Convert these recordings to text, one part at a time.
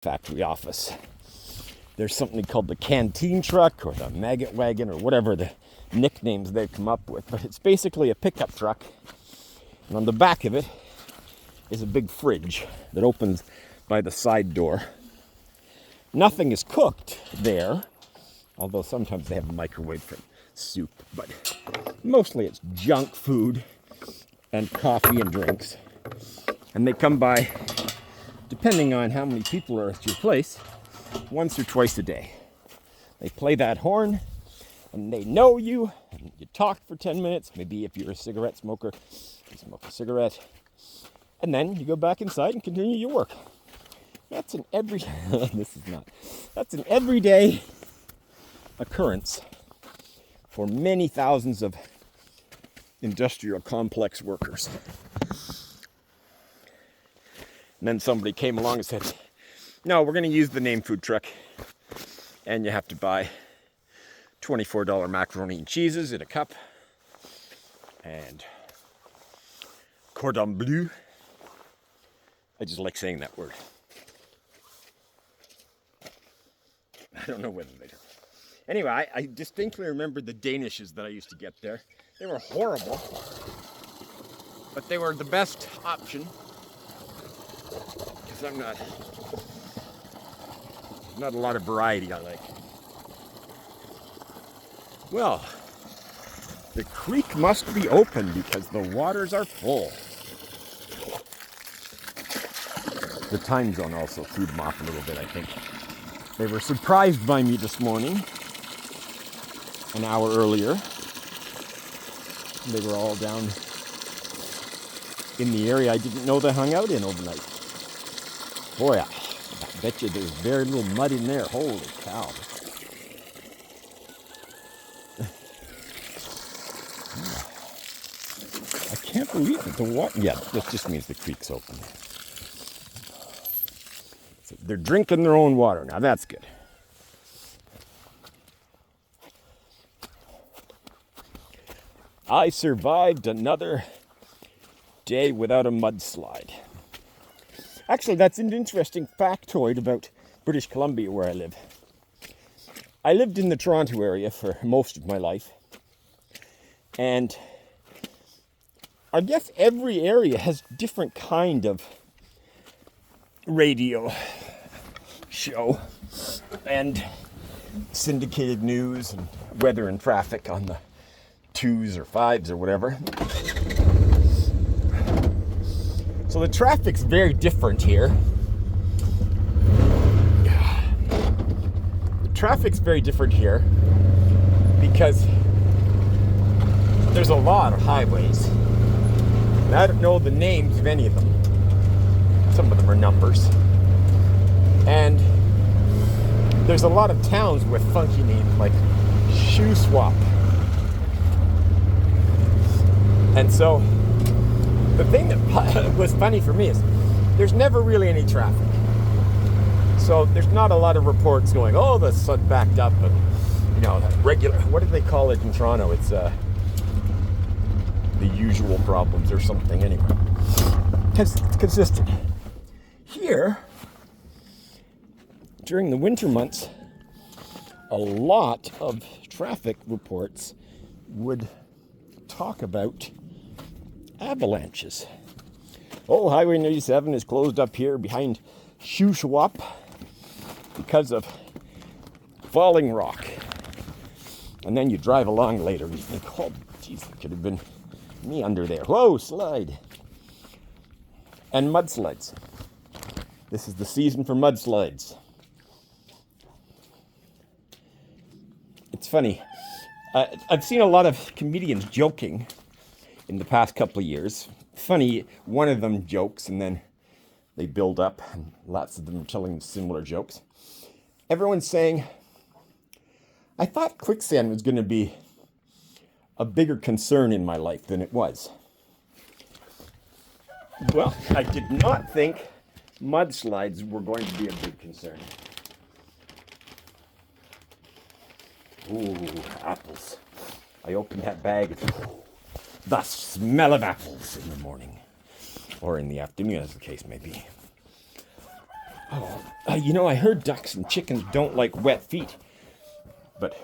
factory office. There's something called the canteen truck or the maggot wagon or whatever the nicknames they've come up with. But it's basically a pickup truck. And on the back of it is a big fridge that opens by the side door. Nothing is cooked there, although sometimes they have a microwave for soup. But mostly it's junk food and coffee and drinks. And they come by, depending on how many people are at your place, once or twice a day. They play that horn, and they know you, and you talk for 10 minutes. Maybe if you're a cigarette smoker, you smoke a cigarette. And then you go back inside and continue your work. That's an everyday occurrence for many thousands of industrial complex workers. And then somebody came along and said, no, we're going to use the name food truck, and you have to buy $24 macaroni and cheeses in a cup, and cordon bleu. I just like saying that word. I don't know whether they do. Anyway, I distinctly remember the Danishes that I used to get there. They were horrible, but they were the best option, because I'm not a lot of variety I like. Well, the creek must be open because the waters are full. The time zone also threw them off a little bit, I think. They were surprised by me this morning, an hour earlier. They were all down in the area I didn't know they hung out in overnight. Boy, I bet you there's very little mud in there. Holy cow. I can't believe it. The water, yeah, that just means the creek's open. So they're drinking their own water. Now that's good. I survived another day without a mudslide. Actually, that's an interesting factoid about British Columbia, where I live. I lived in the Toronto area for most of my life. And I guess every area has different kind of radio show and syndicated news and weather and traffic on the 2s or 5s or whatever. So the traffic's very different here. The traffic's very different here because there's a lot of highways. And I don't know the names of any of them. Some of them are numbers. And there's a lot of towns with funky names like Shuswap. And so the thing that was funny for me is there's never really any traffic. So there's not a lot of reports going, oh, the sun backed up and, you know, regular, what do they call it in Toronto? It's the usual problems or something anyway. It's consistent. Here, during the winter months, a lot of traffic reports would talk about avalanches. Oh, Highway 97 is closed up here behind Shuswap because of falling rock. And then you drive along later and you think, oh, geez, it could have been me under there. Whoa, slide. And mudslides. This is the season for mudslides. It's funny. I've seen a lot of comedians joking in the past couple of years. Funny, one of them jokes and then they build up, and lots of them are telling similar jokes. Everyone's saying, I thought quicksand was going to be a bigger concern in my life than it was. Well, I did not think mudslides were going to be a big concern. Ooh, apples. I opened that bag. The smell of apples in the morning. Or in the afternoon, as the case may be. I heard ducks and chickens don't like wet feet, but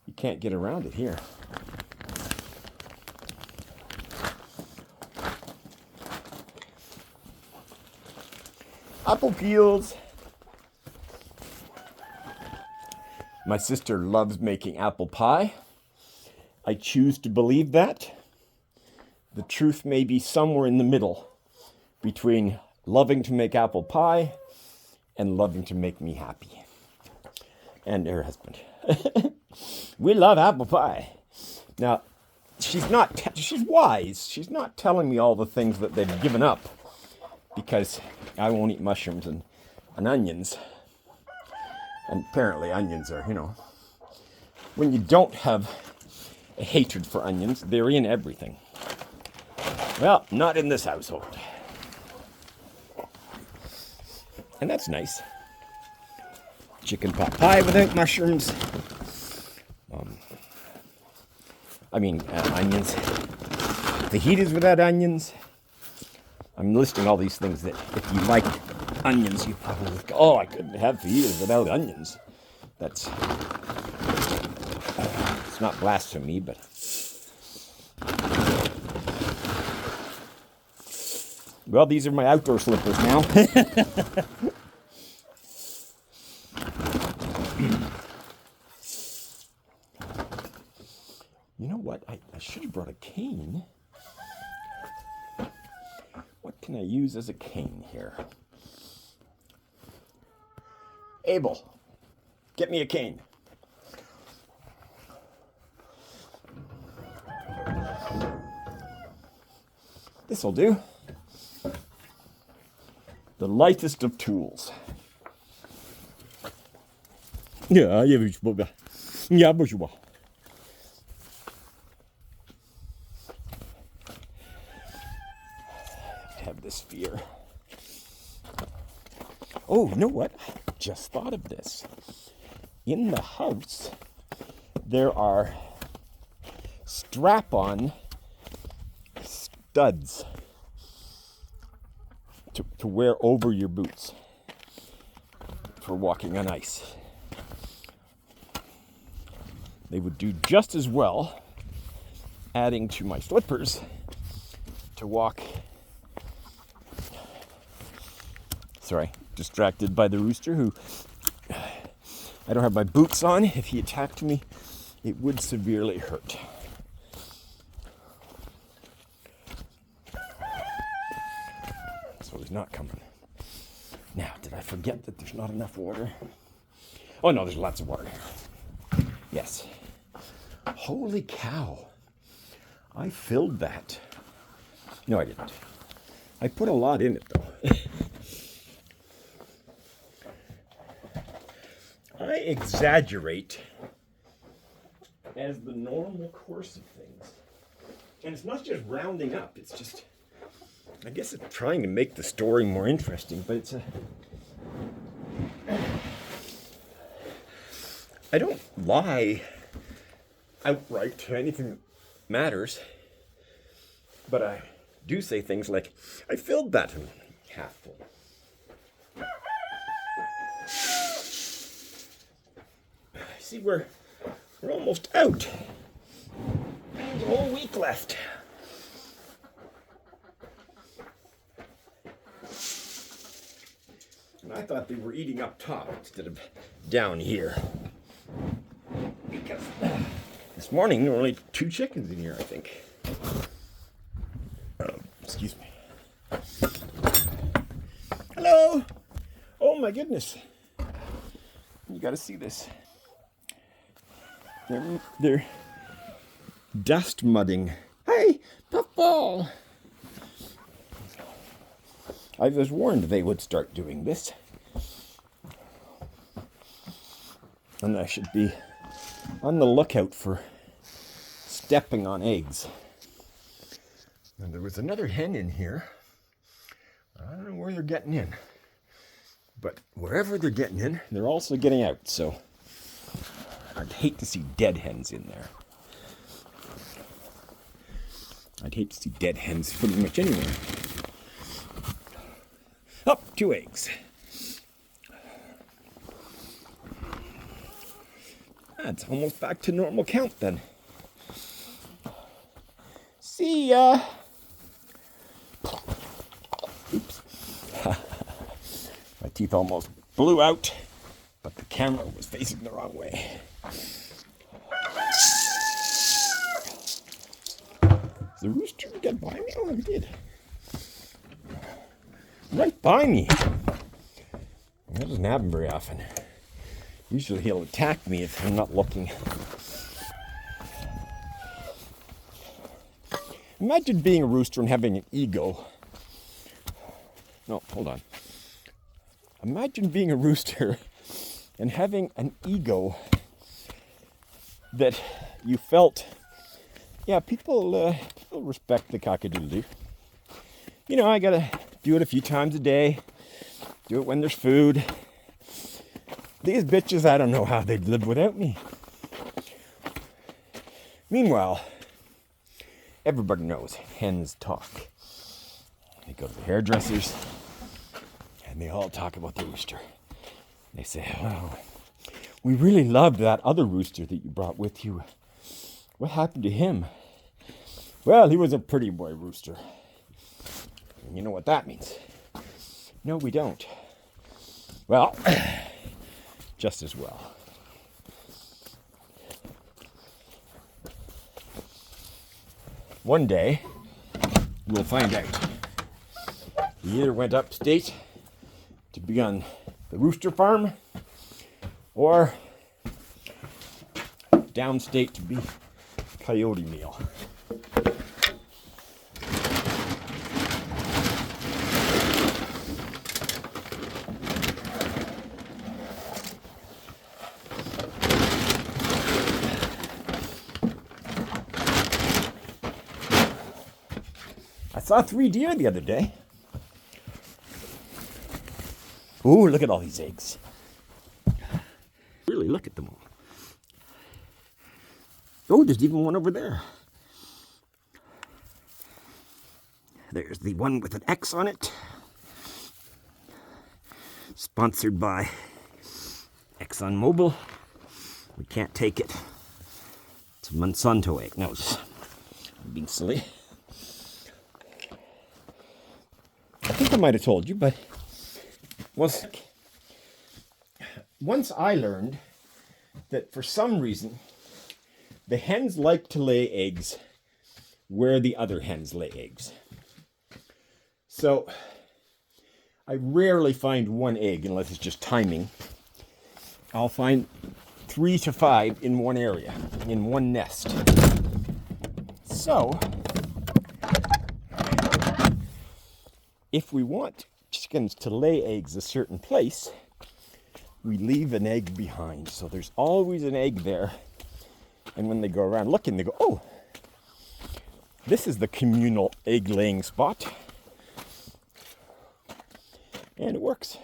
you can't get around it here. Apple peels. My sister loves making apple pie. I choose to believe that. The truth may be somewhere in the middle between loving to make apple pie and loving to make me happy. And her husband. We love apple pie. Now, she's wise. She's not telling me all the things that they've given up because I won't eat mushrooms and onions. And apparently onions are, when you don't have a hatred for onions, they're in everything. Well, not in this household. And that's nice. Chicken pot pie without mushrooms. Onions. Fajitas without onions. I'm listing all these things that if you like onions, you probably go, I couldn't have fajitas without onions. That's, it's not blasphemy, but well, these are my outdoor slippers now. You know what? I should have brought a cane. What can I use as a cane here? Abel, get me a cane. This'll do. The lightest of tools. Yeah, have this fear. Oh, you know what? I just thought of this. In the house, there are strap-on studs to wear over your boots for walking on ice. They would do just as well adding to my slippers to walk. Sorry, distracted by the rooster who I don't have my boots on. If he attacked me, it would severely hurt. So he's not coming. Now, did I forget that there's not enough water? Oh no, there's lots of water here. Yes. Holy cow. I filled that. No, I didn't. I put a lot in it though. I exaggerate as the normal course of things. And it's not just rounding up, it's just, I guess it's trying to make the story more interesting, but it's I don't lie outright to anything that matters, but I do say things like, I filled that in half full. See, we're almost out. There's a whole week left. And I thought they were eating up top instead of down here. Because this morning there were only 2 chickens in here, I think. Excuse me. Hello! Oh my goodness. You gotta see this. They're dust mudding. Hey, puffball! I was warned they would start doing this. And I should be on the lookout for stepping on eggs. And there was another hen in here. I don't know where they're getting in. But wherever they're getting in, they're also getting out, so I'd hate to see dead hens in there. I'd hate to see dead hens pretty much anywhere. Oh, 2 eggs. it's almost back to normal count then. See ya. Oops. My teeth almost blew out, but the camera was facing the wrong way. Did the rooster get by me? Oh, he did. Right by me. That doesn't happen very often. Usually he'll attack me if I'm not looking. Imagine being a rooster and having an ego. No, hold on. Imagine being a rooster and having an ego that you felt, yeah, people respect the cock-a-doodle-doo. You know, I gotta do it a few times a day. Do it when there's food. These bitches, I don't know how they'd live without me. Meanwhile, everybody knows hens talk. They go to the hairdressers, and they all talk about the rooster. They say, oh, we really loved that other rooster that you brought with you. What happened to him? Well, he was a pretty boy rooster. And you know what that means? No, we don't. Well, just as well. One day, we'll find out. He either went upstate to be on the rooster farm, or downstate to be coyote meal. I saw 3 deer the other day. Ooh, look at all these eggs. Really, look at them all. Oh, there's even one over there. There's the one with an X on it. Sponsored by ExxonMobil. We can't take it. It's a Monsanto egg. No, I'm being silly. I think I might have told you, but once I learned that for some reason the hens like to lay eggs where the other hens lay eggs. So I rarely find one egg unless it's just timing. I'll find 3 to 5 in one area, in one nest. So if we want chickens to lay eggs a certain place, we leave an egg behind. So there's always an egg there. And when they go around looking, they go, oh, this is the communal egg laying spot. And it works.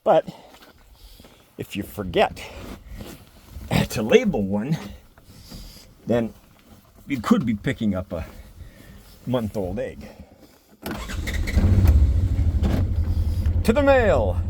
But if you forget to label one, then you could be picking up a month-old egg. To the mail!